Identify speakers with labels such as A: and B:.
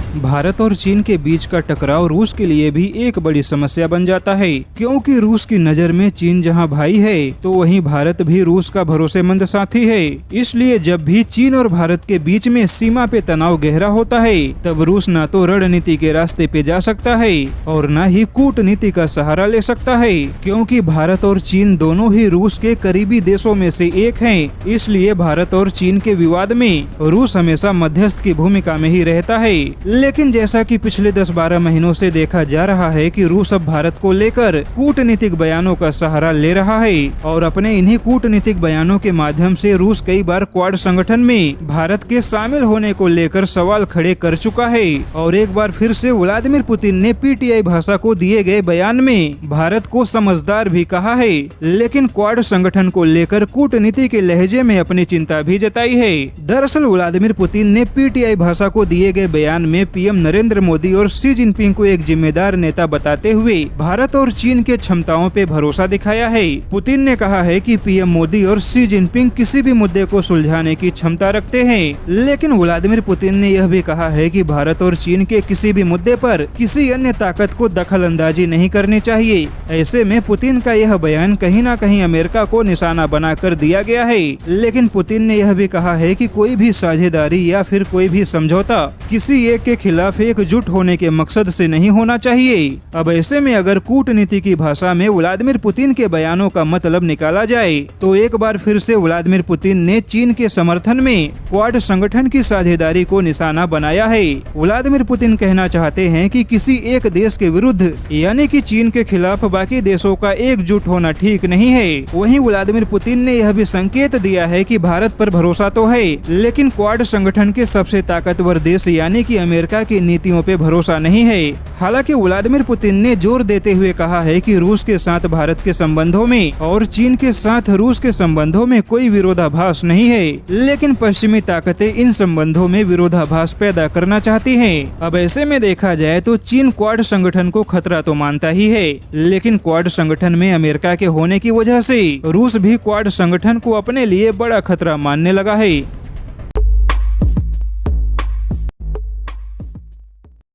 A: भारत और चीन के बीच का टकराव रूस के लिए भी एक बड़ी समस्या बन जाता है, क्योंकि रूस की नज़र में चीन जहां भाई है तो वहीं भारत भी रूस का भरोसेमंद साथी है। इसलिए जब भी चीन और भारत के बीच में सीमा पे तनाव गहरा होता है, तब रूस न तो रणनीति के रास्ते पे जा सकता है और न ही कूटनीति का सहारा ले सकता है, क्योंकि भारत और चीन दोनों ही रूस के करीबी देशों में से एक हैं। इसलिए भारत और चीन के विवाद में रूस हमेशा मध्यस्थ की भूमिका में ही रहता है। लेकिन जैसा कि पिछले 10-12 महीनों से देखा जा रहा है कि रूस अब भारत को लेकर कूटनीतिक बयानों का सहारा ले रहा है और अपने इन्हीं कूटनीतिक बयानों के माध्यम से रूस कई बार क्वाड संगठन में भारत के शामिल होने को लेकर सवाल खड़े कर चुका है। और एक बार फिर से व्लादिमीर पुतिन ने पीटीआई भाषा को दिए गए बयान में भारत को समझदार भी कहा है, लेकिन क्वाड संगठन को लेकर कूटनीति के लहजे में अपनी चिंता भी जताई है। दरअसल व्लादिमीर पुतिन ने पीटीआई भाषा को दिए गए बयान में पीएम नरेंद्र मोदी और शी जिनपिंग को एक जिम्मेदार नेता बताते हुए भारत और चीन के क्षमताओं पे भरोसा दिखाया है। पुतिन ने कहा है कि पीएम मोदी और शी जिनपिंग किसी भी मुद्दे को सुलझाने की क्षमता रखते हैं, लेकिन व्लादिमीर पुतिन ने यह भी कहा है कि भारत और चीन के किसी भी मुद्दे पर किसी अन्य ताकत को दखल अंदाजी नहीं करनी चाहिए। ऐसे में पुतिन का यह बयान कहीं न कहीं अमेरिका को निशाना बनाकर दिया गया है। लेकिन पुतिन ने यह भी कहा है कि कोई भी साझेदारी या फिर कोई भी समझौता किसी एक के खिलाफ एकजुट होने के मकसद से नहीं होना चाहिए। अब ऐसे में अगर कूटनीति की भाषा में व्लादिमीर पुतिन के बयानों का मतलब निकाला जाए तो एक बार फिर से व्लादिमीर पुतिन ने चीन के समर्थन में क्वाड संगठन की साझेदारी को निशाना बनाया है। व्लादिमीर पुतिन कहना चाहते हैं कि किसी एक देश के विरुद्ध यानी कि चीन के खिलाफ बाकी देशों का एकजुट होना ठीक नहीं है। वहीं व्लादिमीर पुतिन ने यह भी संकेत दिया है कि भारत पर भरोसा तो है, लेकिन क्वाड संगठन के सबसे ताकतवर देश यानी कि अमेरिका की नीतियों पे भरोसा नहीं है। हालांकि व्लादिमीर पुतिन ने जोर देते हुए कहा है कि रूस के साथ भारत के संबंधों में और चीन के साथ रूस के संबंधों में कोई विरोधाभास नहीं है, लेकिन पश्चिमी ताकतें इन संबंधों में विरोधाभास पैदा करना चाहती हैं। अब ऐसे में देखा जाए तो चीन क्वाड संगठन को खतरा तो मानता ही है, लेकिन क्वाड संगठन में अमेरिका के होने की वजह से रूस भी क्वाड संगठन को अपने लिए बड़ा खतरा मानने लगा है।